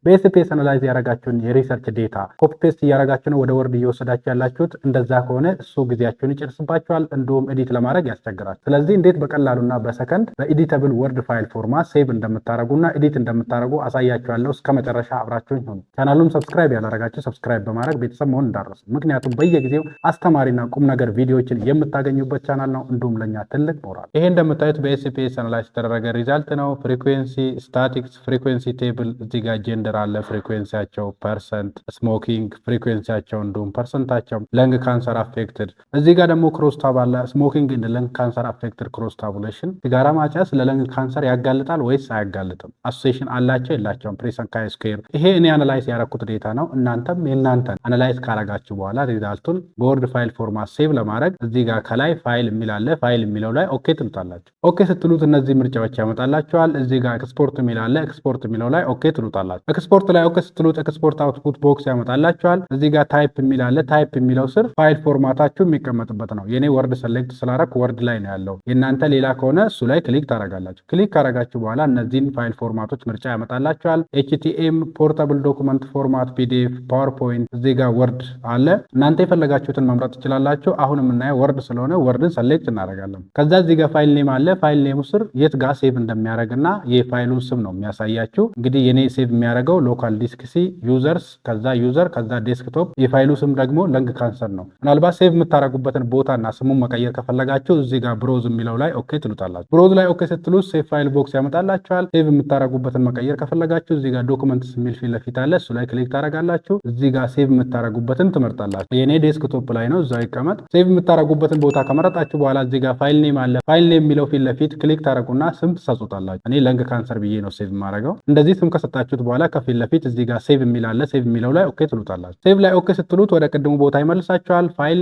በኤስፒኤስ አናላይዝ ያረጋችሁን የሪሰርች ዴታ ኮፒ ፔስት እያረጋችሁ ነው ወደ ወርድ እየወሰዳችሁ ያላችሁት። እንደዛ ከሆነ እሱ ጊዜያችሁን ይጨርስባችኋል፣ እንዲሁም ኤዲት ለማድረግ ያስቸግራል። ስለዚህ እንዴት በቀላሉና በሰከንድ በኤዲተብል ወርድ ፋይል ፎርማት ሴቭ እንደምታረጉና ኤዲት እንደምታረጉ አሳያችኋለሁ። እስከ መጨረሻ አብራችሁኝ ሁኑ። ቻናሉን ሰብስክራይብ ያላረጋችሁ ሰብስክራይብ በማድረግ ቤተሰብ መሆን እንዳትረሱ። ምክንያቱም በየጊዜው አስተማሪና ቁም ነገር ቪዲዮዎችን የምታገኙበት ቻናል ነው፣ እንዲሁም ለኛ ትልቅ ሞራል። ይሄ እንደምታዩት በኤስፒኤስ አናላይዝ የተደረገ ሪዛልት ነው። ፍሪኩዌንሲ ስታቲክስ፣ ፍሪኩዌንሲ ቴብል፣ እዚህ ጋር ጀንደር አለ፣ ፍሪኩዌንሲያቸው፣ ፐርሰንት፣ ስሞኪንግ ፍሪኩዌንሲያቸው፣ እንዲሁም ፐርሰንታቸው፣ ለንግ ካንሰር አፌክትድ። እዚህ ጋር ደግሞ ክሮስ ታብ አለ። ስሞኪንግ እንደ ለንግ ካንሰር አፌክትድ ክሮስ ታቡሌሽን። ሲጋራ ማጨስ ለለንግ ካንሰር ያጋልጣል ወይስ አያጋልጥም? አሶሲዬሽን አላቸው የላቸውም? ፕሬሰን ካይ ስኩዌር። ይሄ እኔ አናላይዝ ያረኩት ዴታ ነው። እናንተም የእናንተን አናላይዝ ካረጋችሁ በኋላ ሪዛልቱን በወርድ ፋይል ፎርማት ሴቭ ለማድረግ እዚህ ጋር ከላይ ፋይል የሚል አለ። ፋይል የሚለው ላይ ኦኬ ትሉታላችሁ። ኦኬ ስትሉት እነዚህ ምርጫዎች ያመጣላችኋል። እዚህ ጋር ኤክስፖርት የሚል አለ። ኤክስፖርት የሚለው ላይ ኦኬ ትሉታላችሁ። ኤክስፖርት ላይ ኦኬ ስትሉት ኤክስፖርት አውትፑት ቦክስ ያመጣላችኋል። እዚህ ጋር ታይፕ የሚል አለ። ታይፕ የሚለው ስር ፋይል ፎርማታችሁ የሚቀመጥበት ነው። የኔ ወርድ ሰሌክት ስላረክ ወርድ ላይ ነው ያለው። የእናንተ ሌላ ከሆነ እሱ ላይ ክሊክ ታረጋላችሁ። ክሊክ ካረጋችሁ በኋላ እነዚህን ፋይል ፎርማቶች ምርጫ ያመጣላችኋል። ኤችቲኤም፣ ፖርታብል ዶክመንት ፎርማት፣ ፒዲኤፍ፣ ፓወርፖይንት፣ እዚህ ጋር ወርድ አለ። እናንተ የፈለጋችሁትን መምረጥ ትችላላችሁ። አሁን የምናየው ወርድ ስለሆነ ወርድን ሰሌክት እናደርጋለን። ከዛ እዚህ ጋር ፋይል ኔም አለ። ፋይል ኔሙ ስር የት ጋር ሴቭ እንደሚያደርግና የፋይሉን ስም ነው የሚያሳያችሁ። እንግዲህ የኔ ሴቭ የሚያደርገው ሎካል ዲስክ ሲ ዩዘርስ፣ ከዛ ዩዘር፣ ከዛ ዴስክቶፕ። የፋይሉ ስም ደግሞ ለንግ ካንሰር ነው። ምናልባት ሴቭ የምታደርጉበትን ቦታና ስሙን መቀየር ከፈለጋችሁ እዚህ ጋር ብሮዝ የሚለው ላይ ኦኬ ትሉታላችሁ። ብሮዝ ላይ ኦኬ ስትሉት ሴቭ ፋይል ቦክስ ያመጣላችኋል። ሴቭ የምታደርጉበትን መቀየር ከፈለጋችሁ እዚህ ጋር ዶክመንትስ የሚል ፊት ለፊት አለ። እሱ ላይ ክሊክ ታደርጋላችሁ። እዚህ ጋር ሴቭ የምታደርጉበትን ትመርጣላችሁ። የኔ ዴስክቶፕ ላይ ነው፣ እዛው ይቀመጥ። ሴቭ የምታደርጉበትን ቦታ ከመረጣችሁ በኋላ እዚህ ጋር ፋይል ኔም አለ። ፋይል ኔም የሚለው ፊት ለፊት ክሊክ ታደርጉና ስም ትሰጡታላችሁ። እኔ ለንግ ካንሰር ብዬ ነው ሴቭ የማደርገው። እንደዚህ ስም ከሰጣችሁት በኋላ ከፊት ለፊት እዚህ ጋር ሴቭ የሚል አለ። ሴቭ የሚለው ላይ ኦኬ ትሉታላችሁ። ሴቭ ላይ ኦኬ ስትሉት ወደ ቅድሙ ቦታ ይመልሳችኋል። ፋይል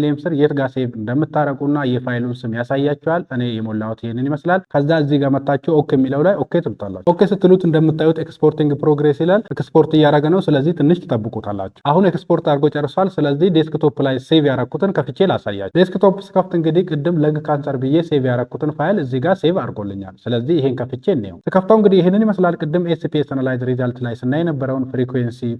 ኔም ስር የት ጋር ሴቭ እንደምታረጉና የፋይሉን ስም ያሳያችኋል። እኔ የሞላሁት ይሄንን ይመስላል። ከዛ እዚህ ጋር መታችሁ ኦኬ የሚለው ላይ ኦኬ ትሉታላችሁ። ኦኬ ስትሉት እንደምታዩት ኤክስፖርቲንግ ፕሮግሬስ ይላል። ኤክስፖርት እያደረገ ነው። ስለዚህ ትንሽ ትጠብቁታላችሁ። አሁን ኤክስፖርት አድርጎ ጨርሷል። ስለዚህ ዴስክቶፕ ላይ ሴቭ ያረኩትን ከፍቼ ላሳያችሁ። ዴስክቶፕ ስከፍት እንግዲህ ቅድም ለንግ ካንሰር ብዬ ሴቭ ያረኩትን ፋይል እዚህ ጋር ሴቭ አድርጎልኛል። ስለዚህ ይሄን ከፍቼ እንየው። ስከፍተው እንግዲህ ይሄንን ይመስላል። ቅድም ኤስፒኤስ አናላይዝ ሪዛልት ላይ ስናይ የነበረውን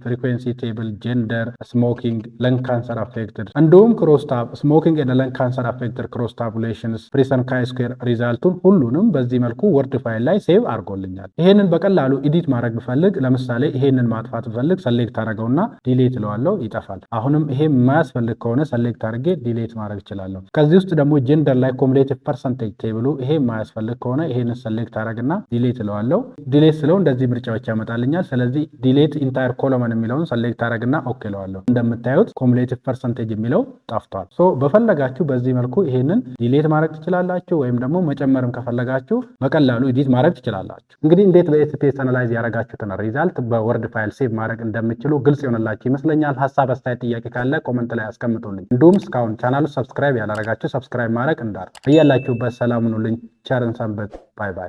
ፍሪኩዌንሲ ቴብል፣ ጀንደር፣ ስሞኪንግ፣ ለንግ ካንሰር አፌክትድ እንዲሁም ክሮስ ታብ፣ ስሞኪንግ እና ለንግ ካንሰር አፌክትድ ክሮስ ታቡሌሽንስ፣ ፕሬሰን ካይ ስኩዌር ሪዛልቱን ሁሉንም በዚህ መልኩ ወርድ ፋይል ላይ ሴቭ አድርጎልኛል። ይሄንን በቀላሉ ኤዲት ማድረግ ብፈልግ ለምሳሌ ይሄንን ማጥፋት ብፈልግ ሰሌክት አደረገውና ዲሌት እለዋለሁ፣ ይጠፋል። አሁንም ይሄ የማያስፈልግ ከሆነ ሰሌክት አድርጌ ዲሌት ማድረግ እችላለሁ። ከዚህ ውስጥ ደግሞ ጀንደር ላይ ኮሙሌቲቭ ፐርሰንቴጅ ቴብሉ ይሄ የማያስፈልግ ከሆነ ይሄንን ሰሌክት አደረግና ዲሌት እለዋለሁ። ዲሌት ስለው እንደዚህ ምርጫዎች ያመጣልኛል። ስለዚህ ዲሌት ኢንታየር ኮሎመን የሚለውን ሰሌክት አደረግና ኦኬ እለዋለሁ። እንደምታዩት ኮሙሌቲቭ ፐርሰንቴጅ የሚለው ጠፍቷል። በፈለጋችሁ በዚህ መልኩ ይሄንን ዲሌት ማድረግ ትችላላችሁ፣ ወይም ደግሞ መጨመርም ከፈለጋችሁ በቀላሉ ኤዲት ማድረግ ትችላላችሁ። እንግዲህ እንዴት በኤስፒኤስ አናላይዝ ያረጋችሁትን ሪዛልት በወርድ ፋይል ሴቭ ማድረግ እንደምትችሉ ግልጽ ይሆንላችሁ ይመስለኛል። ሀሳብ አስተያየት፣ ጥያቄ ካለ ኮመንት ላይ አስቀምጡልኝ። እንዲሁም እስካሁን ቻናሉ ሰብስክራይብ ያላረጋችሁ ሰብስክራይብ ማድረግ እንዳትረሱ። እያላችሁበት ሰላም ሁኑልኝ። ቸርን ሰንብት። ባይ ባይ።